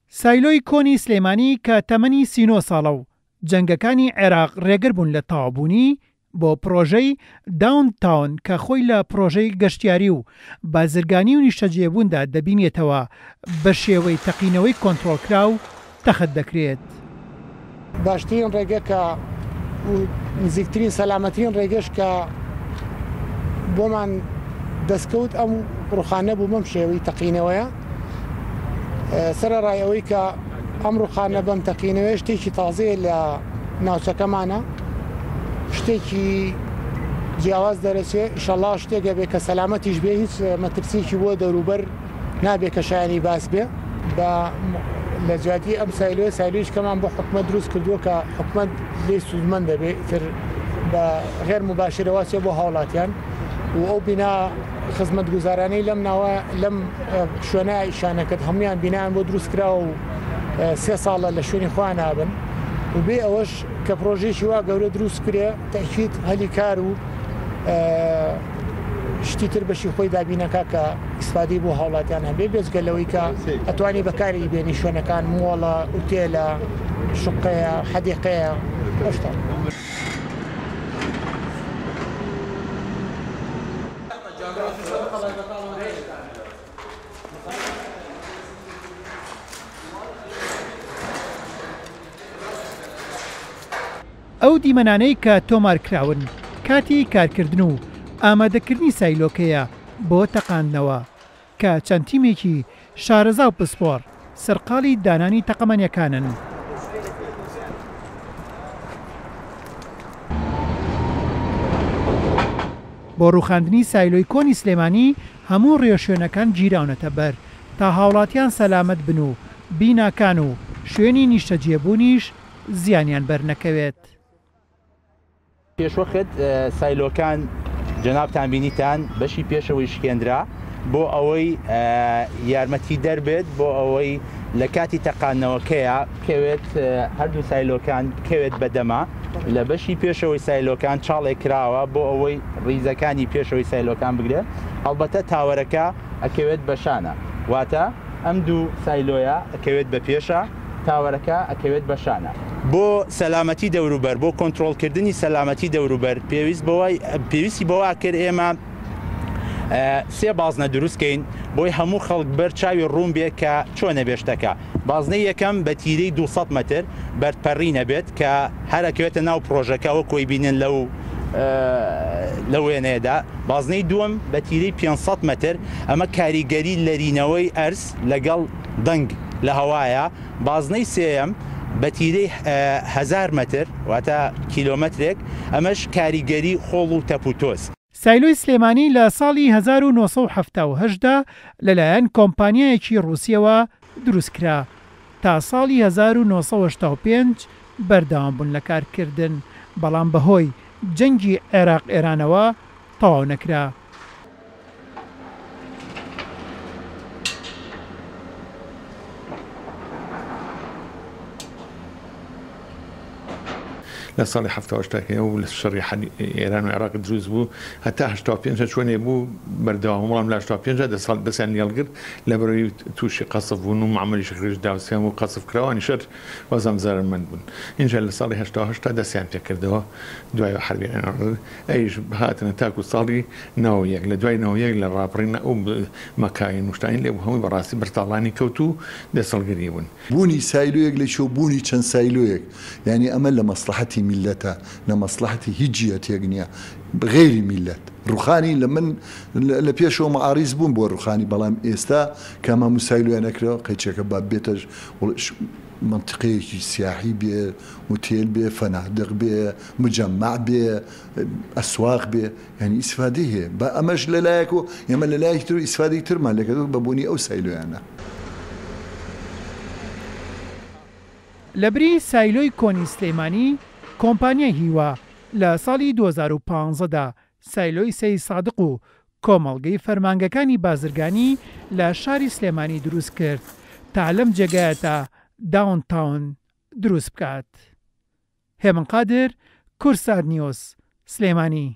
سایلۆی کۆنی سلێمانی کە تەمەنی 39 ساڵە و جەنگەکانی عێراق ڕێگر بوون لە تەواوبوونی بۆ پرۆژەی داونتاون کە خۆی لە پرۆژەی گەشتیاری و بازرگانی و نیشتەجێبووندا دەبینێتەوە بە شێوەی تەقینەوەی کۆنتڕۆڵکرا و تەخت دەکرێت. باشترین ڕێگە کە نزیکترین سەلامەترین ڕێگەش کە بۆمان دەستکەوت ئەم ڕوخانە بوو بەم شێوەی تەقینەوەیە. سەرەڕایەوەی کە ئەم ڕوخانە بەم تەقینەوەی شتێکی تازەیە لە ناوچەکەمانە، شتێکی جیاواز دەرەچێت. ئینشەڵڵا شتێکە بێ کە سەلامەتیش بێ، هیچ مەترسیی بۆ دەوروبەر نابێت کە شایانی باس بێ. بە لە جیاتی ئەم سایلۆیش کەمان بۆ حکومەت دروست کردووە کە حکومەت لێ سوودمەند دەبێت تر بە غێر مباشرەوە چێ بۆ هاوڵاتیان و ئەو بینا خزمەت گوزارانەی لەم شوێنە ئیشانەکەت هەمویان بینیان بۆ دروست کراوە و 3 ساڵە لە شوێنی خوا نابن و بێ ئەوەش کە پرۆژێکی وا گەورە دروست کرێ تاکید هەلی کار و شتی تر بەشی خۆی دابینەکە کە ئیسفادەی بۆ هاوڵاتیان هەبێ بێجگە لەوەی کە ئەتوانی بەکاری بێنی شوێنەکان مۆڵە ئوتێلە شقەیە حەدیقەیە هەشتا. ئەو دیمەنانەی کە تۆمارکراون کاتی کارکردن و ئامادەکردنی سایلۆکەیە بۆ تەقاندنەوە کە چەند تیمێکی شارەزا و پسپۆر سەرقاڵی دانانی تەقەمەنیەکانن. بۆ ڕووخاندنی سایلۆی کۆنی سلێمانی هەموو ڕێشوێنەکان گیراونەتە بەر تا هاوڵاتیان سەلامەت بن و بیناکان و شوێنی نیشتەجێبوونیش زیانیان بەرنەکەوێت. پێشوەخت سایلۆکان جەنابتان بینیتان بەشی پێشەوەی شکێنرا بۆ ئەوەی یارمەتی دەربێت بۆ ئەوەی لە کاتی تەقانەوەکەیە کەوێت هەردوو سایلۆکان کەوێت بەدەما لە بەشی پێشەوەی سایلۆکان چاڵێک کراوە بۆ ئەوەی ڕیزەکانی پێشەوەی سایلۆکان بگرێت. هەڵبەتە تاوەرەکە ئەکەوێت بەشانە، واتە ئەم دوو سایلۆیە ئەکەوێت بە پێشە، تاوەرەکە ئەکەوێت بەشانە. بۆ سەلامەتی دەوروبەر بۆ کۆنتڕۆڵکردنی سەلامەتی دەوروبەر پێویستی بەوە کرد ئێمە 3 بازنە دروستکەین بۆی هەموو خەڵک بەر چاوی ڕوون بێت کە چۆنە بێشتەکە. بازنەی یەکەم بە تیرەی 200 متر بەرپەڕی نەبێت کە هەرەکەوێتە ناو پرۆژەکەەوە کۆی بینن لەو وێنەیەدا. بازنەی دووەم بە تیرەی 500 متر، ئەمە کاریگەری لەرینەوەی ئەرز لەگەڵ دەنگ لە هەوایە. بازنەی سێەم بە تیرەی 1000 متر واتە کیلۆمەترێک، ئەمەش کاریگەری خۆڵ و تەپوتۆس. سایلۆی سلێمانی لە ساڵی 1970دا لەلایەن کۆمپانیایەکی ڕووسیەوە دروستکرا تا ساڵی 1985 بەردەوام بوون لە کارکردن، بەڵام بەهۆی جەنگی عێراق ئێرانەوە تەواو نەکرا. لە ساڵی 1970 و لە شەڕی ئێران و عێراق دروست بوو هەتا 85 چۆنێ بوو بەردەوام، بەڵام لە 85 دەسیان لێڵگرت لە بەرەوەی تووشی قەسف بوون و معاملی شەکرش داوسیان و قەسف کراوانی شەر وەزەم زارمەند بوون. اینجا لە ساڵی 1970 دەستیان پێکردەوە دوای حربی عێراق، ئەیش هاتنە تاکو ساڵی 91 لە دوای 91 لە ڕاپڕینە ئەو مەکاین وشتین لێ هەمووی بەڕاستی بەرتاڵانی کەوت و دەسەڵگری بوون. بوونی سایلۆیەک لە شۆ بوونی چەند سایلۆیەک، یعنی ئەمە لە مەسلحەتی میلەتە، لە مەسلحەتی هیچ جیەتێک نییە بغێری میلەت. ڕوخانی لە من لە پێشەوە مەعاریز بووم بۆ ڕوخانی، بەڵام ئێستا کەمە موسایلۆیە نەکرەوە قەیچێکە با بێتە منطقەیەکی سیاحی بێ، وتێل بێ، فەنادق بێ، مجەمع بێ، ئەسواق بێ، یعنی ئیسفادەی هەیە. بە ئەمەش لەلایەک و ئێمە لەلایەکی تر ئیسفادەی ترمان لەکردو بە بوونی ئەو سایلۆیانە. لەبری سایلۆی کۆنی سلێمانی کۆمپانیای هیوا لە ساڵی 2015دا سایلۆی سەی سادق و کۆمەڵگەی فەرمانگەکانی بازرگانی لە شاری سلێمانی دروست کرد تا لەم جێگایە تا داونتاون دروست بکات. هێمن قادر، کورسات نیوز، سلێمانی.